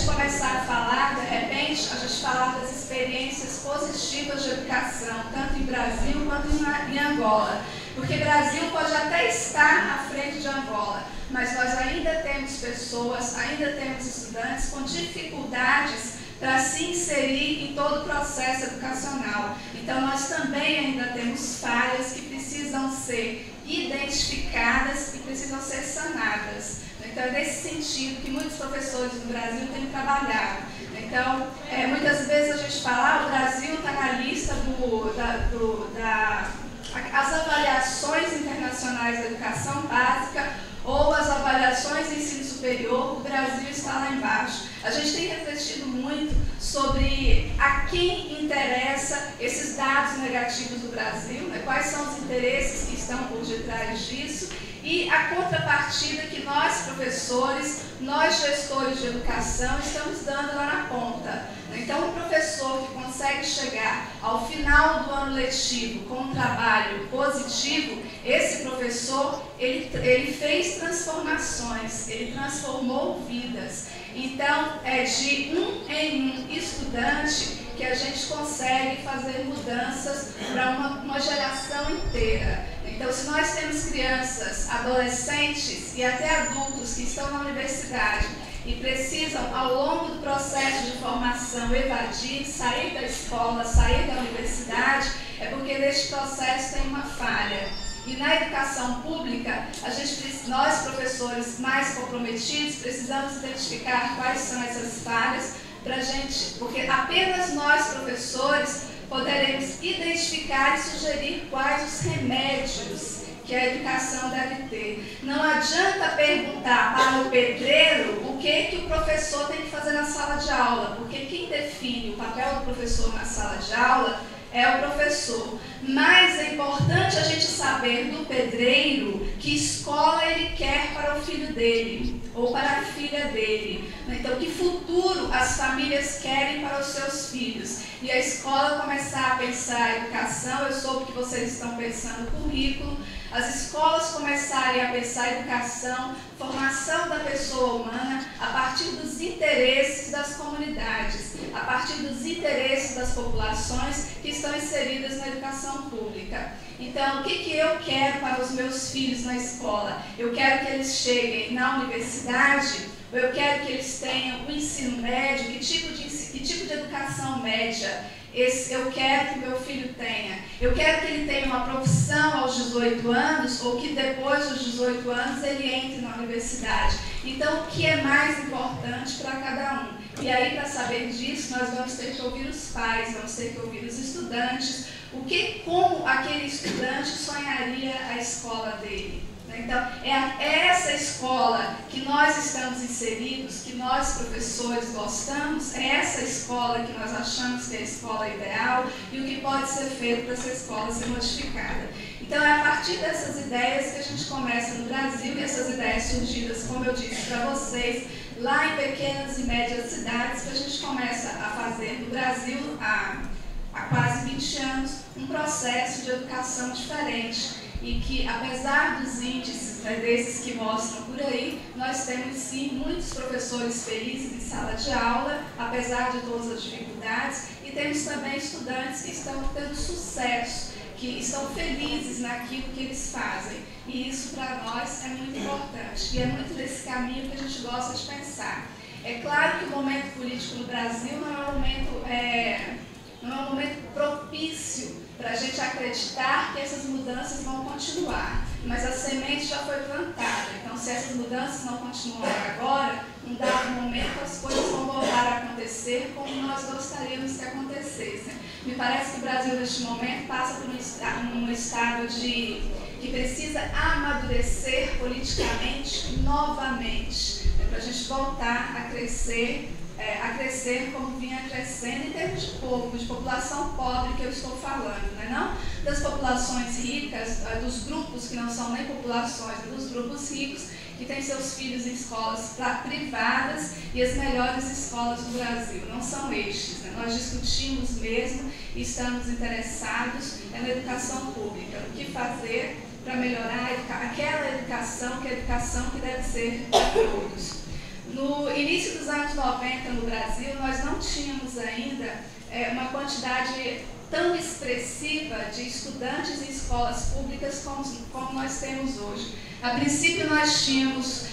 começar a falar, de repente, a gente falar das experiências positivas de educação, tanto em Brasil quanto em Angola. Porque o Brasil pode até estar à frente de Angola, mas nós ainda temos pessoas, ainda temos estudantes com dificuldades para se inserir em todo o processo educacional. Então, nós também ainda temos falhas que precisam ser identificadas e precisam ser sanadas. Então, é nesse sentido que muitos professores do Brasil têm trabalhado. Então, muitas vezes a gente fala, o Brasil está na lista as avaliações internacionais da educação básica ou as avaliações de ensino superior, o Brasil está lá embaixo. A gente tem refletido muito sobre a quem interessa esses dados negativos do Brasil, né? Quais são os interesses que estão por detrás disso e a contrapartida que nós, professores, nós, gestores de educação, estamos dando lá na ponta. Então, um professor que consegue chegar ao final do ano letivo com um trabalho positivo, esse professor, ele fez transformações, ele transformou vidas. Então, é de um em um estudante que a gente consegue fazer mudanças para uma geração inteira. Então, se nós temos crianças, adolescentes e até adultos que estão na universidade e precisam, ao longo do processo de formação, evadir, sair da escola, sair da universidade, é porque neste processo tem uma falha. E na educação pública, nós, professores mais comprometidos, precisamos identificar quais são essas falhas, porque apenas nós, professores, poderemos identificar e sugerir quais os remédios que a educação deve ter. Não adianta perguntar para o pedreiro o que o professor tem que fazer na sala de aula, porque quem define o papel do professor na sala de aula é o professor. Mas é importante a gente saber do pedreiro que escola ele quer para o filho dele ou para a filha dele. Então, que futuro as famílias querem para os seus filhos. E a escola começar a pensar a educação, eu soube que vocês estão pensando currículo, as escolas começarem a pensar a educação, formação da pessoa humana a partir dos interesses das comunidades, a partir dos interesses das populações que estão inseridas na educação pública. Então, o que eu quero para os meus filhos na escola? Eu quero que eles cheguem na universidade, ou eu quero que eles tenham o ensino médio, que tipo de educação média eu quero que meu filho tenha? Eu quero que ele tenha uma profissão aos 18 anos ou que depois dos 18 anos ele entre na universidade. Então, o que é mais importante para cada um? E aí, para saber disso, nós vamos ter que ouvir os pais, vamos ter que ouvir os estudantes, como aquele estudante sonharia a escola dele. Então, é essa escola que nós estamos inseridos, que nós, professores, gostamos, é essa escola que nós achamos que é a escola ideal e o que pode ser feito para essa escola ser modificada. Então, é a partir dessas ideias que a gente começa no Brasil, e essas ideias surgidas, como eu disse para vocês, lá em pequenas e médias cidades, que a gente começa a fazer no Brasil, há quase 20 anos, um processo de educação diferente. E que, apesar dos índices desses que mostram por aí, nós temos sim muitos professores felizes em sala de aula, apesar de todas as dificuldades, e temos também estudantes que estão tendo sucesso, que estão felizes naquilo que eles fazem. E isso para nós é muito importante. E é muito nesse caminho que a gente gosta de pensar. É claro que o momento político no Brasil não é um momento propício para a gente acreditar que essas mudanças vão continuar. Mas a semente já foi plantada. Então, se essas mudanças não continuarem agora, num dado momento as coisas vão voltar a acontecer como nós gostaríamos que acontecessem. Me parece que o Brasil, neste momento, passa por um estado que precisa amadurecer politicamente novamente, para a gente voltar a crescer como vinha crescendo em termos de povo, de população pobre que eu estou falando, não das populações ricas, dos grupos que não são nem populações, dos grupos ricos que têm seus filhos em escolas privadas e as melhores escolas do Brasil. Não são estes. Nós discutimos mesmo e estamos interessados na educação pública. O que fazer para melhorar aquela educação que é a educação que deve ser para todos. No início dos anos 90 no Brasil, nós não tínhamos ainda uma quantidade tão expressiva de estudantes em escolas públicas como nós temos hoje. A princípio, nós tínhamos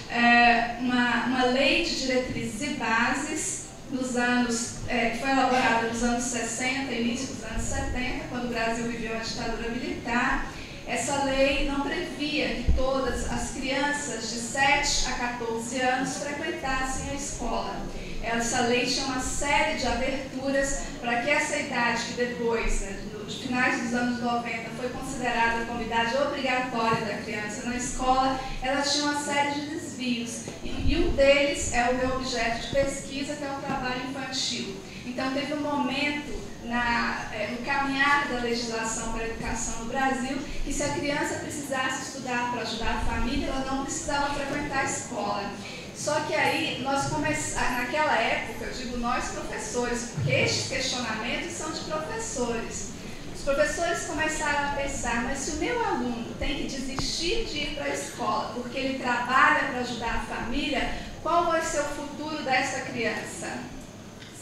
uma lei de diretrizes e bases que foi elaborada nos anos 60, início dos anos 70, quando o Brasil viveu a ditadura militar. Essa lei não previa que todas as crianças de 7 a 14 anos frequentassem a escola. Essa lei tinha uma série de aberturas para que essa idade, que depois, nos finais dos anos 90, foi considerada como idade obrigatória da criança na escola, ela tinha uma série de desvios. E um deles é o meu objeto de pesquisa, que é o trabalho infantil. Então, teve um momento no caminhar da legislação para a educação no Brasil, que se a criança precisasse estudar para ajudar a família, ela não precisava frequentar a escola. Só que aí, naquela época, eu digo nós professores, porque estes questionamentos são de professores. Os professores começaram a pensar, mas se o meu aluno tem que desistir de ir para a escola porque ele trabalha para ajudar a família, qual vai ser o futuro dessa criança?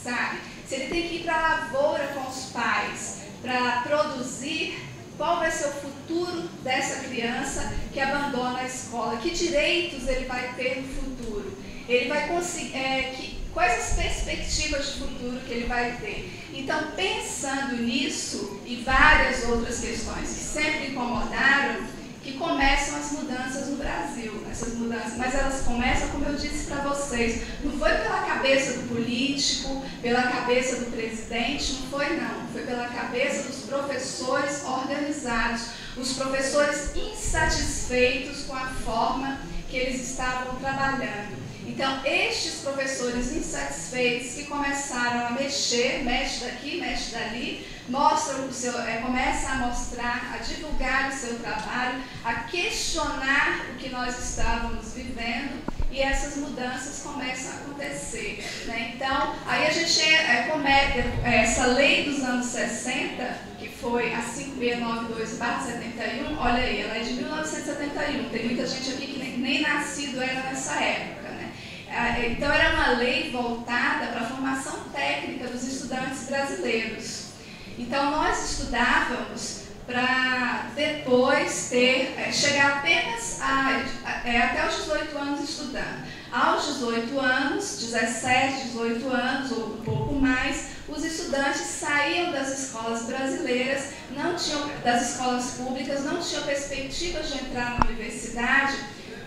Sabe? Se ele tem que ir para a lavoura com os pais para produzir, qual vai ser o futuro dessa criança que abandona a escola? Que direitos ele vai ter no futuro? Ele vai conseguir, quais as perspectivas de futuro que ele vai ter? Então, pensando nisso e várias outras questões que sempre incomodaram, que começam as mudanças no Brasil, essas mudanças, mas elas começam, como eu disse para vocês, não foi pela cabeça do político, pela cabeça do presidente, não, foi pela cabeça dos professores organizados, os professores insatisfeitos com a forma que eles estavam trabalhando. Então, estes professores insatisfeitos que começaram a mexe daqui, mexe dali, começa a mostrar, a divulgar o seu trabalho, a questionar o que nós estávamos vivendo, e essas mudanças começam a acontecer. Né? Então, aí a gente essa lei dos anos 60, que foi a 5692/71, olha aí, ela é de 1971, tem muita gente aqui que nem nascido era nessa época. Então, era uma lei voltada para a formação técnica dos estudantes brasileiros. Então, nós estudávamos para depois chegar apenas até os 18 anos estudando. Aos 18 anos, 17, 18 anos ou um pouco mais, os estudantes saíam das escolas brasileiras, das escolas públicas, não tinham perspectivas de entrar na universidade,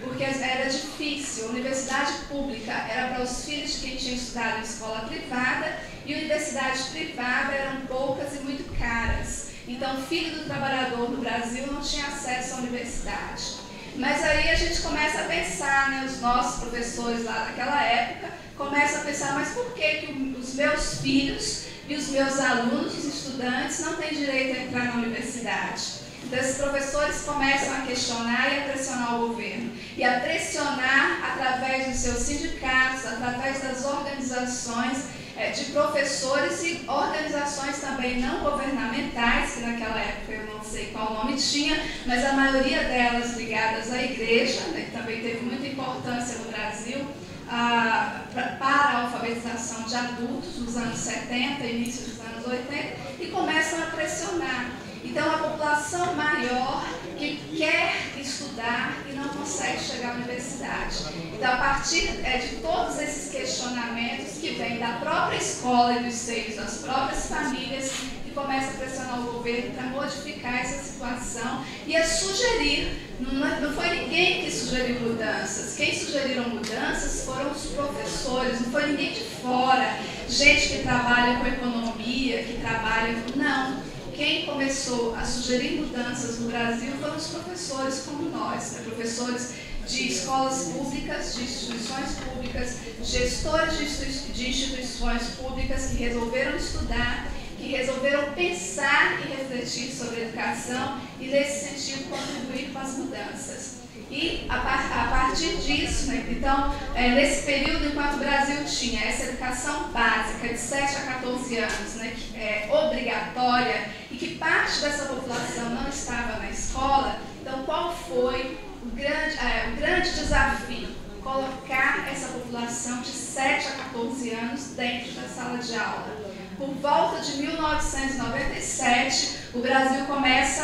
porque era difícil. A universidade pública era para os filhos de quem tinha estudado em escola privada, e universidades privadas eram poucas e muito caras. Então, o filho do trabalhador no Brasil não tinha acesso à universidade. Mas aí a gente começa a pensar, né, os nossos professores lá naquela época começam a pensar, mas por que os meus filhos e os meus alunos, os estudantes, não têm direito a entrar na universidade? Então, esses professores começam a questionar e a pressionar o governo. E a pressionar através dos seus sindicatos, através das organizações de professores e organizações também não governamentais, que naquela época eu não sei qual nome tinha, mas a maioria delas ligadas à igreja, né, que também teve muita importância no Brasil, para a alfabetização de adultos nos anos 70, início dos anos 80, e começam a pressionar. Então, a população maior que quer estudar e não consegue chegar à universidade. Então, a partir de todos esses questionamentos que vêm da própria escola e dos seios das próprias famílias, que começa a pressionar o governo para modificar essa situação e a sugerir. Não foi ninguém que sugeriu mudanças. Quem sugeriram mudanças foram os professores, não foi ninguém de fora, gente que trabalha com economia, que trabalha com... Não. Quem começou a sugerir mudanças no Brasil foram os professores como nós, né? Professores de escolas públicas, de instituições públicas, gestores de instituições públicas que resolveram estudar, que resolveram pensar e refletir sobre a educação e, nesse sentido, contribuir com as mudanças. E, a partir disso, né, então, nesse período, enquanto o Brasil tinha essa educação básica de 7 a 14 anos, né, que é obrigatória, e que parte dessa população não estava na escola, então qual foi o grande desafio? colocar essa população de 7 a 14 anos dentro da sala de aula. Por volta de 1997, o Brasil começa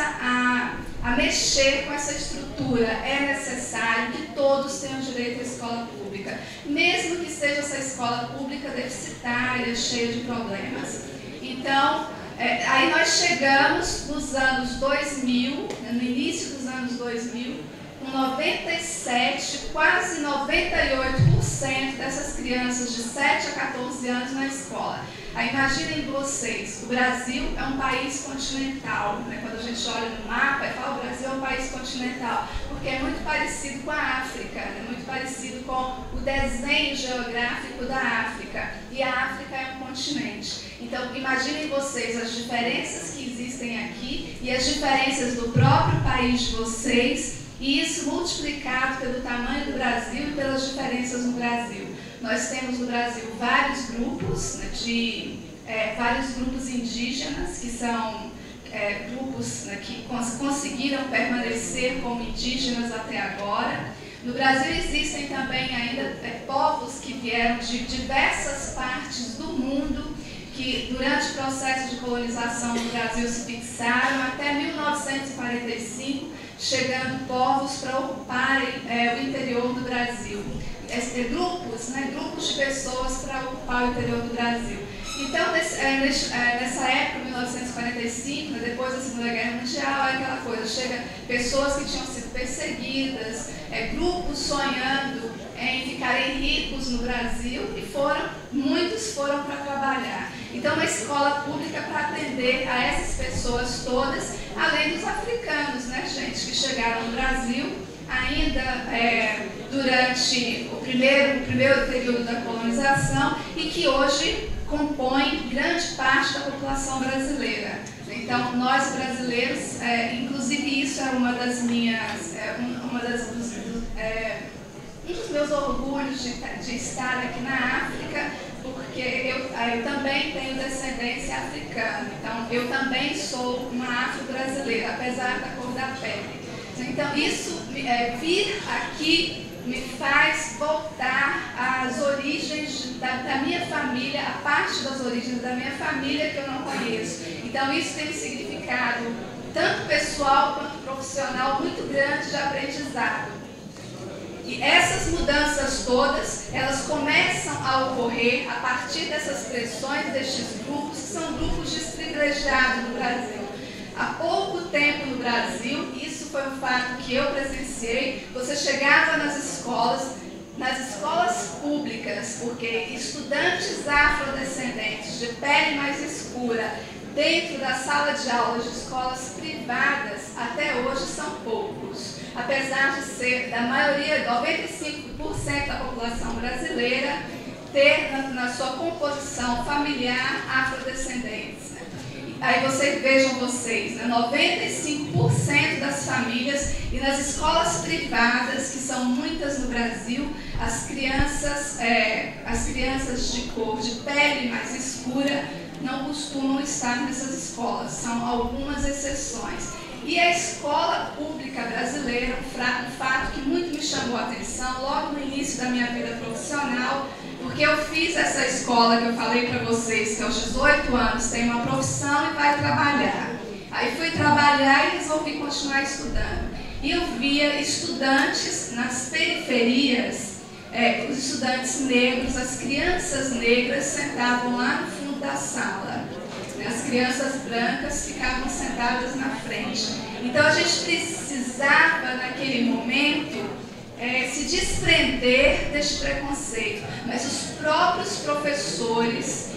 a mexer com essa estrutura. É necessário que todos tenham direito à escola pública, mesmo que seja essa escola pública deficitária, cheia de problemas. Então, aí nós chegamos nos anos 2000, no início dos anos 2000, com 97, quase 98% dessas crianças de 7 a 14 anos na escola. Aí imaginem vocês, o Brasil é um país continental, né? Quando a gente olha no mapa, fala o Brasil é um país continental, porque é muito parecido com a África, né? Muito parecido com o desenho geográfico da África, e a África é um continente. Então imaginem vocês as diferenças que existem aqui e as diferenças do próprio país de vocês, e isso multiplicado pelo tamanho do Brasil e pelas diferenças no Brasil. Nós temos no Brasil vários grupos, né, vários grupos indígenas, que são grupos, né, que conseguiram permanecer como indígenas até agora. No Brasil existem também ainda povos que vieram de diversas partes do mundo, que durante o processo de colonização no Brasil se fixaram até 1945, chegando povos para ocuparem o interior do Brasil. Grupos de pessoas para ocupar o interior do Brasil. Então, nessa época, 1945, depois da Segunda Guerra Mundial, é aquela coisa, chega pessoas que tinham sido perseguidas, grupos sonhando em ficarem ricos no Brasil, e muitos foram para trabalhar. Então, uma escola pública para atender a essas pessoas todas, além dos africanos, né, gente, que chegaram no Brasil ainda durante o primeiro período da colonização e que hoje compõem grande parte da população brasileira. Então, nós brasileiros, inclusive isso é um dos meus orgulhos de estar aqui na África, porque eu também tenho descendência africana. Então, eu também sou uma afro-brasileira, apesar da cor da pele. Então, isso, vir aqui me faz voltar às origens da minha família, a parte das origens da minha família que eu não conheço. Então, isso tem um significado, tanto pessoal quanto profissional, muito grande de aprendizado. E essas mudanças todas, elas começam a ocorrer a partir dessas pressões destes grupos, que são grupos desprivilegiados no Brasil. Há pouco tempo no Brasil, isso foi um fato que eu presenciei, você chegava nas escolas públicas, porque estudantes afrodescendentes de pele mais escura, dentro da sala de aula de escolas privadas, até hoje são poucos. Apesar de ser, da maioria, 95% da população brasileira, ter na sua composição familiar afrodescendentes. Aí vejam vocês, né, 95% das famílias e nas escolas privadas, que são muitas no Brasil, as crianças de cor, de pele mais escura, não costumam estar nessas escolas, são algumas exceções. E a escola pública brasileira, um fato que muito me chamou a atenção logo no início da minha vida profissional, porque eu fiz essa escola que eu falei para vocês, que aos 18 anos tem uma profissão e vai trabalhar. Aí fui trabalhar e resolvi continuar estudando. E eu via estudantes nas periferias, os estudantes negros, as crianças negras sentavam lá no fundo da sala. As crianças brancas ficavam sentadas na frente. Então a gente precisava, naquele momento, se desprender deste preconceito. Mas os próprios professores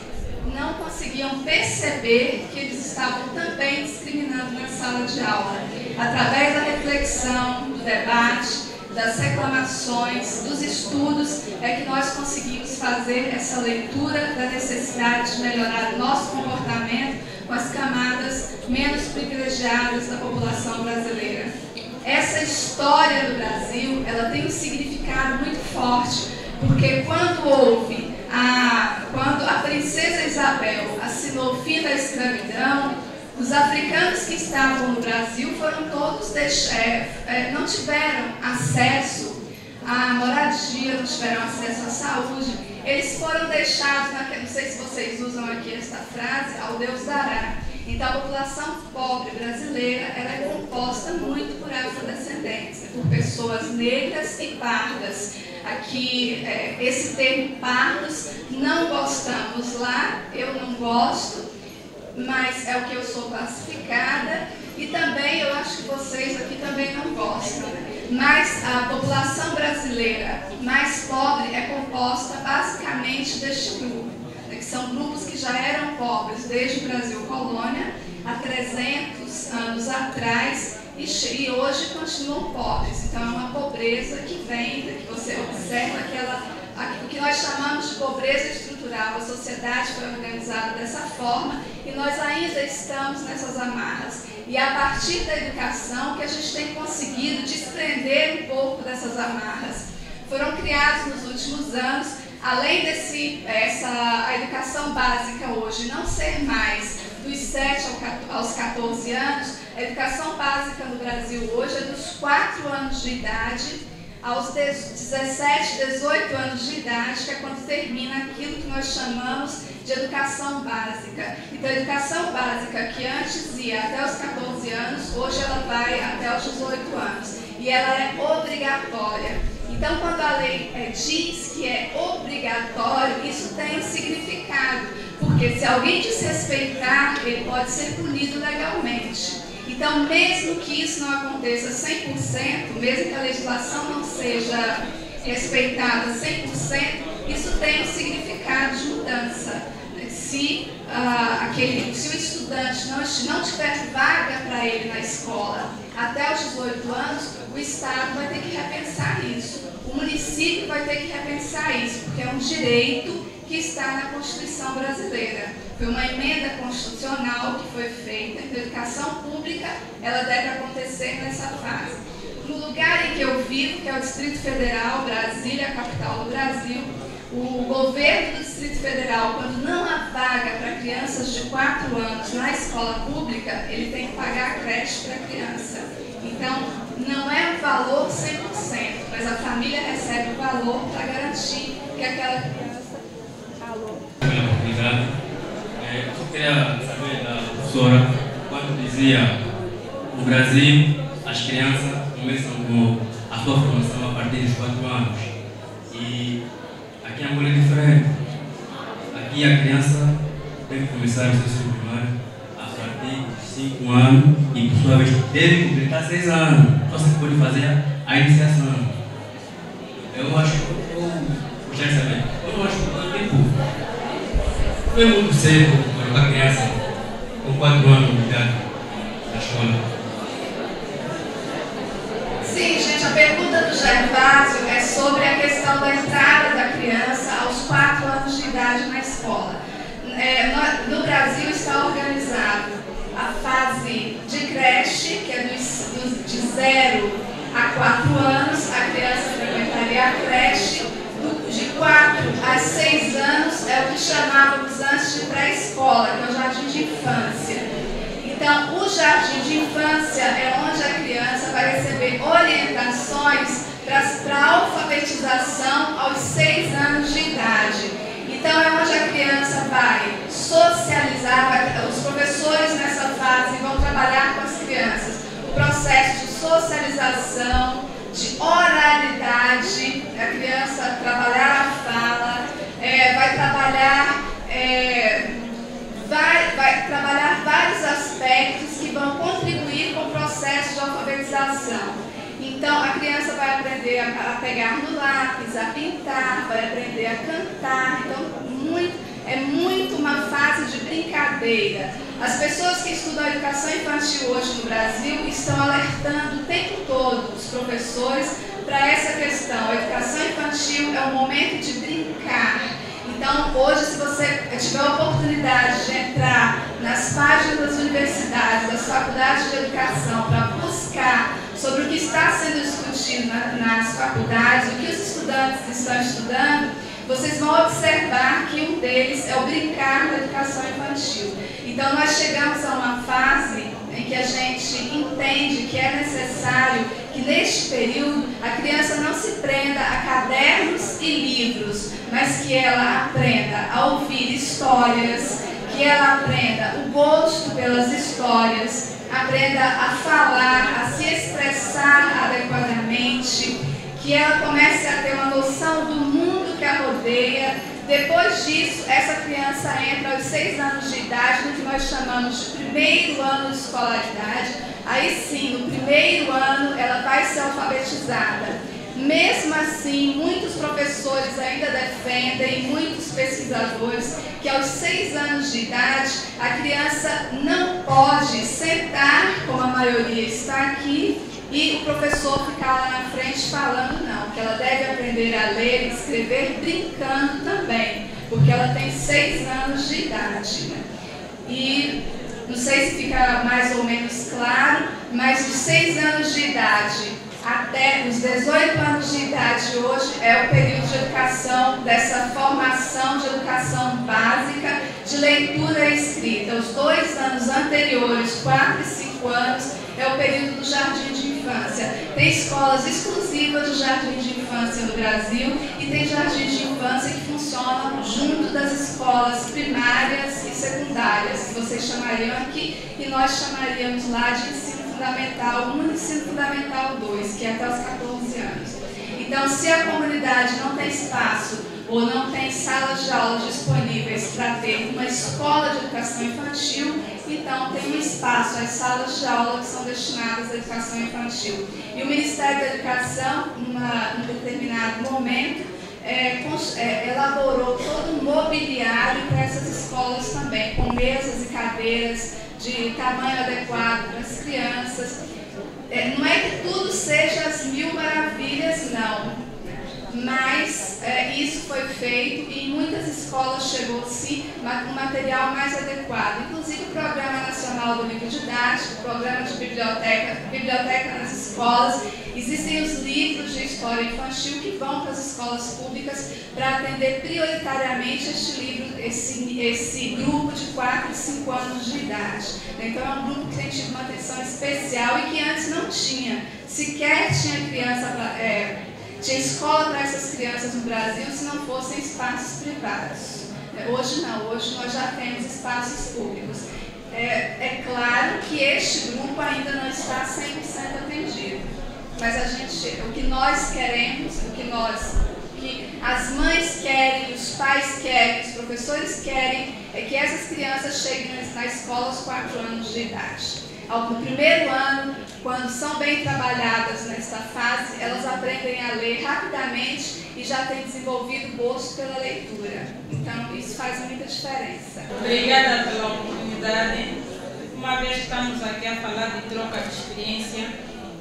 não conseguiam perceber que eles estavam também discriminando na sala de aula. Através da reflexão, do debate, das reclamações, dos estudos, é que nós conseguimos fazer essa leitura da necessidade de melhorar o nosso comportamento com as camadas menos privilegiadas da população brasileira. Essa história do Brasil, ela tem um significado muito forte, porque quando a princesa Isabel assinou o fim da escravidão, os africanos que estavam no Brasil foram todos não tiveram acesso à moradia, não tiveram acesso à saúde, eles foram deixados, não sei se vocês usam aqui esta frase, ao Deus dará. Então, a população pobre brasileira ela é composta muito por afrodescendentes, por pessoas negras e pardas. Aqui, esse termo pardos, não gostamos lá, eu não gosto, mas é o que eu sou classificada, e também eu acho que vocês aqui também não gostam. Mas a população brasileira mais pobre é composta basicamente deste grupo, que são grupos que já eram pobres desde o Brasil colônia, há 300 anos atrás, e hoje continuam pobres. Então é uma pobreza que vem, que você observa o que nós chamamos de pobreza estrutural. A sociedade foi organizada dessa forma e nós ainda estamos nessas amarras. E é a partir da educação que a gente tem conseguido desprender um pouco dessas amarras. Foram criados nos últimos anos, além a educação básica hoje não ser mais dos 7 aos 14 anos, a educação básica no Brasil hoje é dos 4 anos de idade aos 17, 18 anos de idade, que é quando termina aquilo que nós chamamos de educação básica. Então, a educação básica, que antes ia até os 14 anos, hoje ela vai até os 18 anos. E ela é obrigatória. Então, quando a lei diz que é obrigatório, isso tem um significado. Porque se alguém desrespeitar, ele pode ser punido legalmente. Então, mesmo que isso não aconteça 100%, mesmo que a legislação não seja respeitada 100%, isso tem um significado de mudança. Se o estudante não tiver vaga para ele na escola até os 18 anos, o Estado vai ter que repensar isso. O município vai ter que repensar isso, porque é um direito que está na Constituição brasileira. Foi uma emenda constitucional que foi feita, então a educação pública ela deve acontecer nessa fase. No lugar em que eu vivo, que é o Distrito Federal, Brasília, a capital do Brasil, o governo do Distrito Federal, quando não há vaga para crianças de 4 anos na escola pública, ele tem que pagar a creche para a criança. Então, não é um valor 100%, mas a família recebe o valor para garantir que aquela criança... Obrigado. Eu queria saber da professora, quando dizia no Brasil, as crianças começam com a sua formação a partir dos 4 anos. E aqui em Angola é diferente. Aqui a criança tem que começar o seu ensino primário a partir de 5 anos e, por sua vez, deve completar 6 anos. Só se pode fazer a iniciação. Eu acho que eu já saber. Eu acho que o tempo não é muito cedo para a criança com 4 anos de idade na escola. Sim, gente, a pergunta do Gervásio é sobre a questão da entrada da criança aos 4 anos de idade na escola. No Brasil está organizado a fase de creche, que é de 0 a 4 anos, a criança frequentaria a creche. De 4 a 6 anos é o que chamávamos antes de pré-escola, que é o jardim de infância. Então, o jardim de infância é onde a criança vai receber orientações para a alfabetização aos 6 anos de idade. Então, é onde a criança vai socializar, os professores nessa fase vão trabalhar com as crianças o processo de socialização, de oralidade, a criança trabalhar a fala, vai trabalhar vários aspectos que vão contribuir com o processo de alfabetização. Então, a criança vai aprender a pegar no lápis, a pintar, vai aprender a cantar. Então, é muito uma fase de brincadeira. As pessoas que estudam a educação infantil hoje no Brasil estão alertando o tempo todo os professores para essa questão. A educação infantil é um momento de brincar. Então, hoje, se você tiver a oportunidade de entrar nas páginas das universidades, das faculdades de educação, para buscar sobre o que está sendo discutido nas faculdades, o que os estudantes estão estudando, vocês vão observar que um deles é o brincar na educação infantil. Então, nós chegamos a uma fase em que a gente entende que é necessário que neste período a criança não se prenda a cadernos e livros, mas que ela aprenda a ouvir histórias, que ela aprenda o gosto pelas histórias, aprenda a falar, a se expressar adequadamente, que ela comece a ter uma noção do mundo que a rodeia. Depois disso, essa criança entra aos 6 anos de idade, no que nós chamamos de primeiro ano de escolaridade. Aí sim, no primeiro ano, ela vai ser alfabetizada. Mesmo assim, muitos professores ainda defendem, muitos pesquisadores, que aos 6 anos de idade, a criança não pode sentar, como a maioria está aqui, e o professor ficar lá na frente falando, não, que ela deve aprender a ler e escrever brincando também, porque ela tem 6 anos de idade, né? E não sei se fica mais ou menos claro, mas de 6 anos de idade até os 18 anos de idade hoje é o período de educação, dessa formação de educação básica, de leitura e escrita. Os 2 anos anteriores, 4 e 5 anos, é o período do jardim de infância. Tem escolas exclusivas de jardim de infância no Brasil e tem jardins de infância que funcionam junto das escolas primárias e secundárias, que vocês chamariam aqui, e nós chamaríamos lá de ensino fundamental 1 e ensino fundamental 2, que é até os 14 anos. Então, se a comunidade não tem espaço ou não tem salas de aula disponíveis para ter uma escola de educação infantil, então tem um espaço, as salas de aula que são destinadas à educação infantil. E o Ministério da Educação, num determinado momento, elaborou todo um mobiliário para essas escolas também, com mesas e cadeiras de tamanho adequado para as crianças. Não é que tudo seja as mil maravilhas, não. Mas isso foi feito e em muitas escolas chegou sim um material mais adequado. Inclusive o Programa Nacional do Livro Didático, o Programa de Biblioteca nas escolas. Existem os livros de história infantil que vão para as escolas públicas para atender prioritariamente esse grupo de 4 e 5 anos de idade. Então é um grupo que tem tido uma atenção especial e que antes não tinha. Sequer tinha tinha escola para essas crianças no Brasil se não fossem espaços privados. Hoje não, hoje nós já temos espaços públicos. É claro que este grupo ainda não está 100% atendido, mas o que nós queremos, que as mães querem, os pais querem, os professores querem, é que essas crianças cheguem na escola aos 4 anos de idade. No primeiro ano, quando são bem trabalhadas nesta fase, elas aprendem a ler rapidamente e já têm desenvolvido gosto pela leitura. Então, isso faz muita diferença. Obrigada pela oportunidade. Uma vez que estamos aqui a falar de troca de experiência,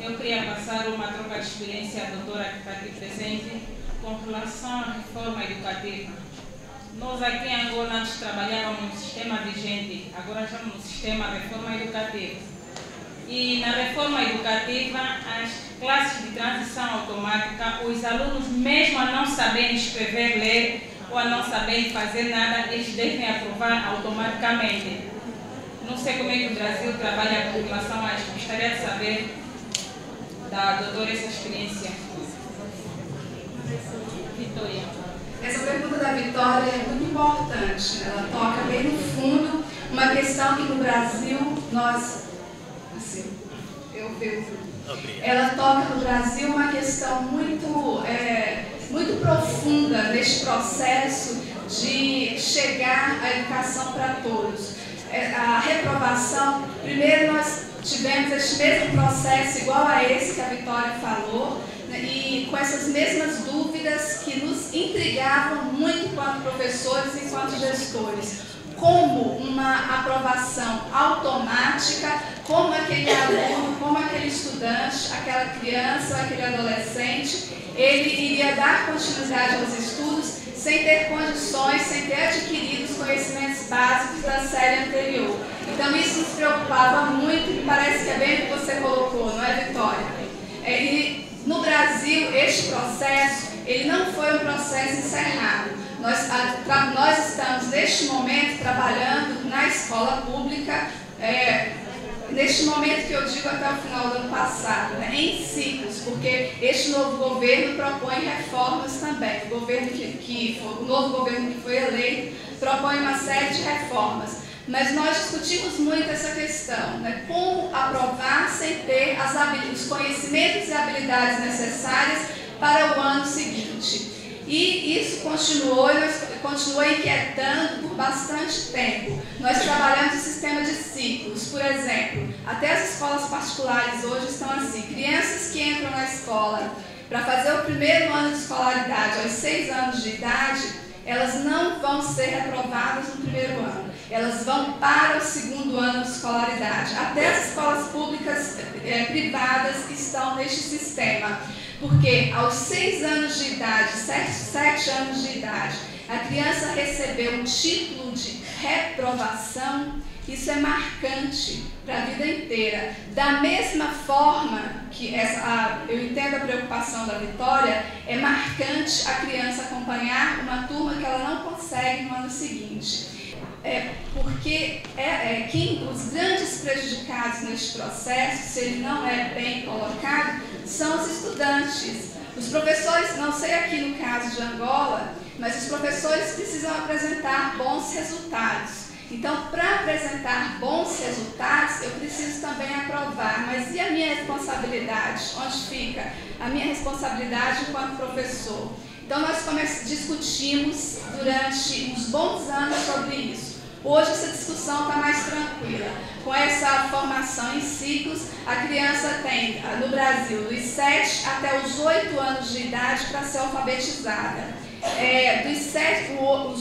eu queria passar uma troca de experiência à doutora que está aqui presente com relação à reforma educativa. Nós aqui em Angola antes trabalhávamos no sistema vigente, agora estamos no sistema reforma educativa. E na reforma educativa, as classes de transição automática, os alunos, mesmo a não saberem escrever, ler ou a não saberem fazer nada, eles devem aprovar automaticamente. Não sei como é que o Brasil trabalha com relação a isso. Gostaria de saber da doutora essa experiência. Vitória. Essa pergunta da Vitória é muito importante. Ela toca bem no fundo uma questão que no Brasil nós... Ela toca no Brasil uma questão muito profunda neste processo de chegar à educação para todos. A reprovação, primeiro nós tivemos este mesmo processo igual a esse que a Vitória falou, né, e com essas mesmas dúvidas que nos intrigavam muito enquanto professores e enquanto gestores. Como uma aprovação automática, como aquele aluno, como aquele estudante, aquela criança ou aquele adolescente, ele iria dar continuidade aos estudos sem ter condições, sem ter adquirido os conhecimentos básicos da série anterior. Então isso nos preocupava muito e parece que é bem o que você colocou, não é, Vitória? E no Brasil, este processo, ele não foi um processo encerrado. Nós estamos, neste momento, trabalhando na escola pública, neste momento que eu digo até o final do ano passado, né, em ciclos, porque este novo governo propõe reformas também. O novo governo que foi eleito propõe uma série de reformas. Mas nós discutimos muito essa questão, né, como aprovar sem ter os conhecimentos e habilidades necessárias para o ano seguinte. E isso continuou inquietando por bastante tempo. Nós trabalhamos em sistema de ciclos, por exemplo, até as escolas particulares hoje estão assim, crianças que entram na escola para fazer o primeiro ano de escolaridade aos 6 anos de idade, elas não vão ser reprovadas no primeiro ano, elas vão para o segundo ano de escolaridade. Até as escolas públicas privadas estão neste sistema. Porque aos 6 anos de idade, 7 anos de idade, a criança recebeu um título de reprovação, isso é marcante para a vida inteira. Da mesma forma que eu entendo a preocupação da Vitória, é marcante a criança acompanhar uma turma que ela não consegue no ano seguinte. Porque os grandes prejudicados neste processo, se ele não é bem colocado, são os estudantes. Os professores, não sei aqui no caso de Angola, mas os professores precisam apresentar bons resultados. Então, para apresentar bons resultados, eu preciso também aprovar. Mas e a minha responsabilidade? Onde fica a minha responsabilidade enquanto professor? Então, nós discutimos durante uns bons anos sobre isso. Hoje essa discussão está mais tranquila. Com essa formação em ciclos, a criança tem, no Brasil, dos 7 até os 8 anos de idade para ser alfabetizada. O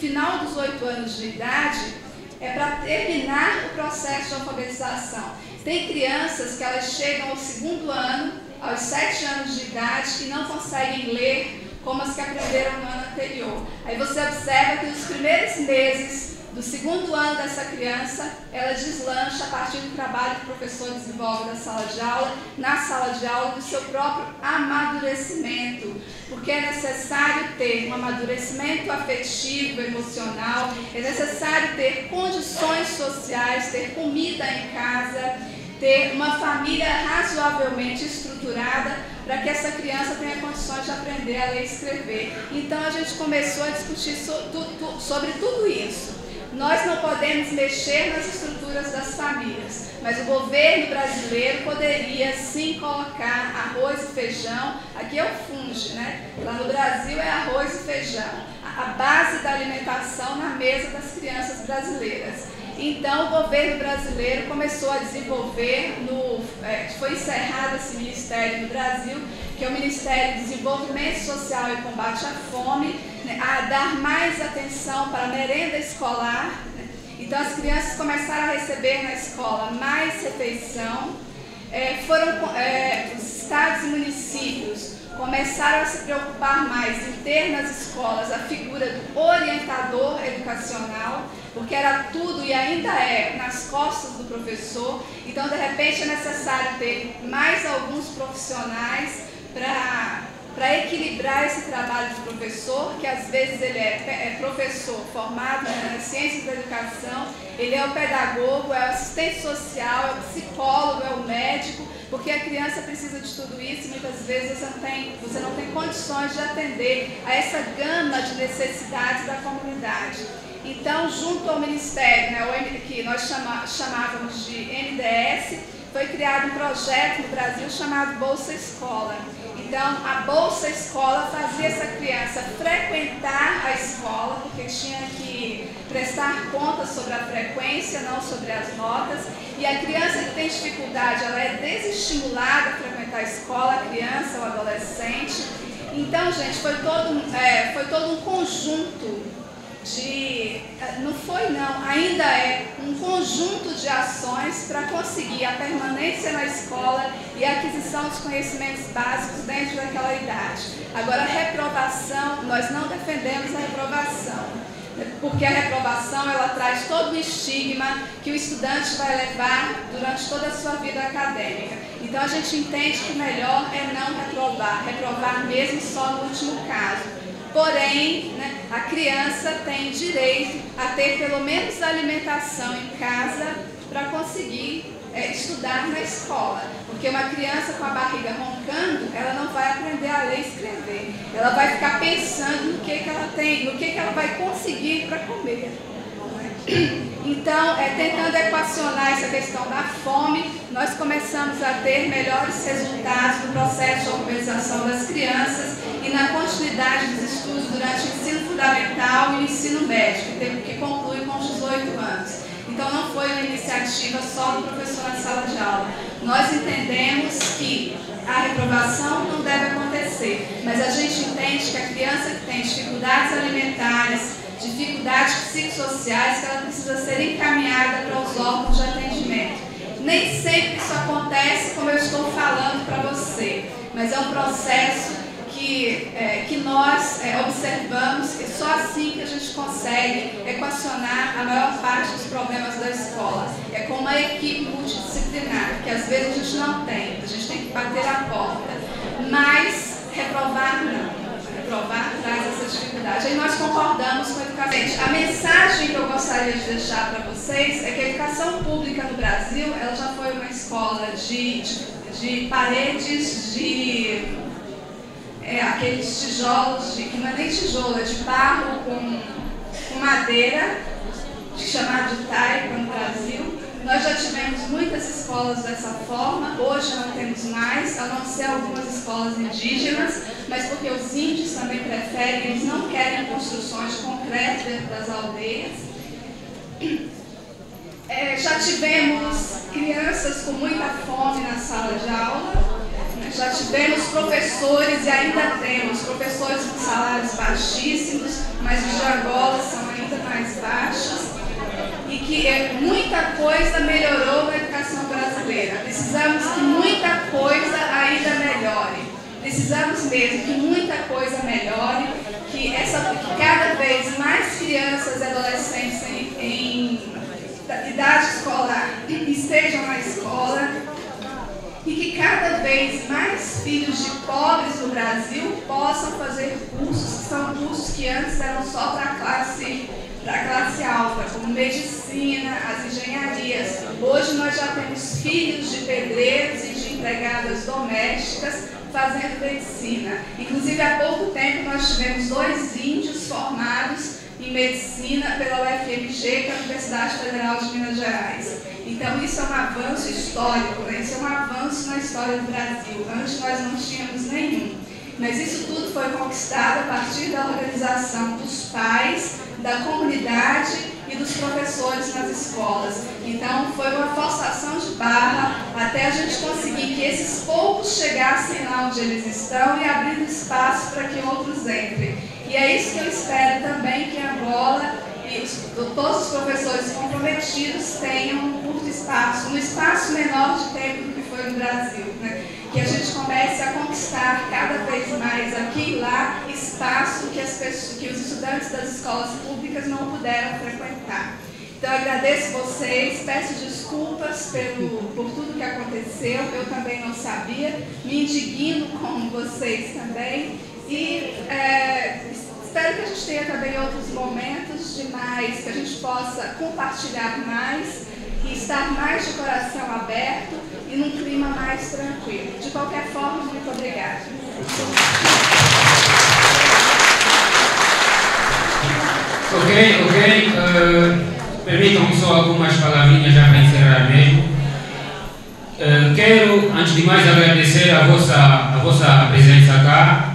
final dos 8 anos de idade é para terminar o processo de alfabetização. Tem crianças que elas chegam ao segundo ano, aos 7 anos de idade, e não conseguem ler como as que aprenderam no ano anterior. Aí você observa que nos primeiros meses do segundo ano dessa criança, ela deslancha a partir do trabalho que o professor desenvolve na sala de aula, do seu próprio amadurecimento, porque é necessário ter um amadurecimento afetivo, emocional, é necessário ter condições sociais, ter comida em casa, ter uma família razoavelmente estruturada para que essa criança tenha condições de aprender a ler e escrever. Então a gente começou a discutir sobre tudo isso. Nós não podemos mexer nas estruturas das famílias, mas o governo brasileiro poderia sim colocar arroz e feijão, aqui é o FUNG, né? Lá no Brasil é arroz e feijão, a base da alimentação na mesa das crianças brasileiras. Então o governo brasileiro começou a desenvolver, foi encerrado esse ministério no Brasil, que é o Ministério de Desenvolvimento Social e Combate à Fome, né, a dar mais atenção para a merenda escolar. Né? Então as crianças começaram a receber na escola mais refeição. Os estados e municípios começaram a se preocupar mais em ter nas escolas a figura do orientador educacional, porque era tudo e ainda é nas costas do professor. Então, de repente, é necessário ter mais alguns profissionais para equilibrar esse trabalho de professor, que às vezes ele é professor formado nas ciências da educação, ele é o pedagogo, é o assistente social, é o psicólogo, é o médico, porque a criança precisa de tudo isso e muitas vezes você não tem condições de atender a essa gama de necessidades da comunidade. Então, junto ao Ministério, né, que nós chamávamos de MDS, foi criado um projeto no Brasil chamado Bolsa Escola. Então, a Bolsa Escola fazia essa criança frequentar a escola, porque tinha que prestar contas sobre a frequência, não sobre as notas. E a criança que tem dificuldade, ela é desestimulada a frequentar a escola, a criança ou adolescente. Então, gente, foi todo um conjunto ainda é um conjunto de ações para conseguir a permanência na escola e a aquisição dos conhecimentos básicos dentro daquela idade. Agora, a reprovação, nós não defendemos a reprovação, porque a reprovação ela traz todo o estigma que o estudante vai levar durante toda a sua vida acadêmica. Então, a gente entende que o melhor é não reprovar mesmo só no último caso. Porém, né, a criança tem direito a ter pelo menos alimentação em casa para conseguir estudar na escola. Porque uma criança com a barriga roncando, ela não vai aprender a ler e escrever. Ela vai ficar pensando no que ela tem, no que ela vai conseguir para comer. Então, tentando equacionar essa questão da fome, nós começamos a ter melhores resultados no processo de alfabetização das crianças e na continuidade dos estudos durante o ensino fundamental e o ensino médio, que conclui com os 18 anos. Então, não foi uma iniciativa só do professor na sala de aula. Nós entendemos que a reprovação não deve acontecer, mas a gente entende que a criança que tem dificuldades alimentares, dificuldades psicossociais, que ela precisa ser encaminhada para os órgãos de atendimento. Nem sempre isso acontece como eu estou falando para você, mas é um processo que nós observamos que só assim que a gente consegue equacionar a maior parte dos problemas da escola. É com uma equipe multidisciplinar, que às vezes a gente não tem, a gente tem que bater a porta, mas reprovar não. Reprovar traz essa dificuldade. Aí nós concordamos com a educação. A mensagem que eu gostaria de deixar para vocês é que a educação pública no Brasil, ela já foi uma escola de paredes de aqueles tijolos, que não é nem tijolo, é de barro com madeira, chamado de taipa no Brasil. Nós já tivemos muitas escolas dessa forma, hoje não temos mais, a não ser algumas escolas indígenas, mas porque os índios também preferem, eles não querem construções concretas dentro das aldeias. Já tivemos crianças com muita fome na sala de aula, já tivemos professores e ainda temos professores com salários baixíssimos, mas os de Angola são ainda mais baixos. E que muita coisa melhorou na educação brasileira. Precisamos que muita coisa ainda melhore. Precisamos mesmo que muita coisa melhore, que cada vez mais crianças e adolescentes em idade escolar estejam na escola e que cada vez mais filhos de pobres no Brasil possam fazer cursos, que são cursos que antes eram só para a classe alta, como medicina, as engenharias. Hoje nós já temos filhos de pedreiros e de empregadas domésticas fazendo medicina. Inclusive, há pouco tempo nós tivemos 2 índios formados em medicina pela UFMG, que é a Universidade Federal de Minas Gerais. Então, isso é um avanço histórico, né? Isso é um avanço na história do Brasil. Antes nós não tínhamos nenhum. Mas isso tudo foi conquistado a partir da organização dos pais, da comunidade e dos professores nas escolas. Então, foi uma forçação de barra até a gente conseguir que esses poucos chegassem lá onde eles estão e abrindo espaço para que outros entrem. E é isso que eu espero também que Angola e todos os professores comprometidos tenham um curto espaço, um espaço menor de tempo do que foi no Brasil, né? Que a gente comece a conquistar cada vez mais aqui e lá espaço que os estudantes das escolas públicas não puderam frequentar. Então, eu agradeço vocês, peço desculpas por tudo que aconteceu, eu também não sabia, me indigno com vocês também e espero que a gente tenha também outros momentos demais, que a gente possa compartilhar mais e estar mais de coração aberto e num clima mais tranquilo. De qualquer forma, muito obrigada. Ok. Permitam-me só algumas palavrinhas já para encerrar mesmo. Quero, antes de mais, agradecer a vossa presença cá,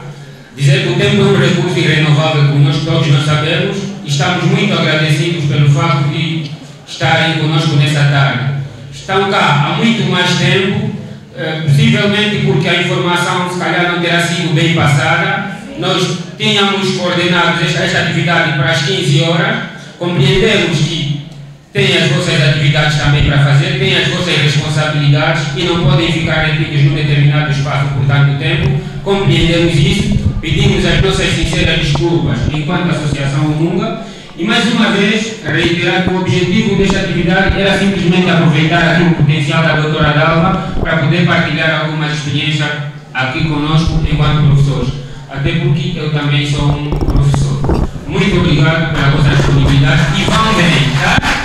dizer que o tempo é um recurso irrenovável, como nós todos sabemos, e estamos muito agradecidos pelo facto de estarem conosco nessa tarde. Estão cá há muito mais tempo, possivelmente porque a informação se calhar não terá sido bem passada. Nós tínhamos coordenado esta atividade para as 15 horas, compreendemos que têm as vossas atividades também para fazer, têm as vossas responsabilidades e não podem ficar retidos num determinado espaço por tanto tempo. Compreendemos isso, pedimos as nossas sinceras desculpas enquanto Associação Umunga e mais uma vez reiterar que o objetivo desta atividade era simplesmente aproveitar aqui o potencial da doutora Dalva para poder partilhar algumas experiências aqui conosco enquanto professores. até porque eu também sou um professor. Muito obrigado pela vossa disponibilidade e vão bem, tá?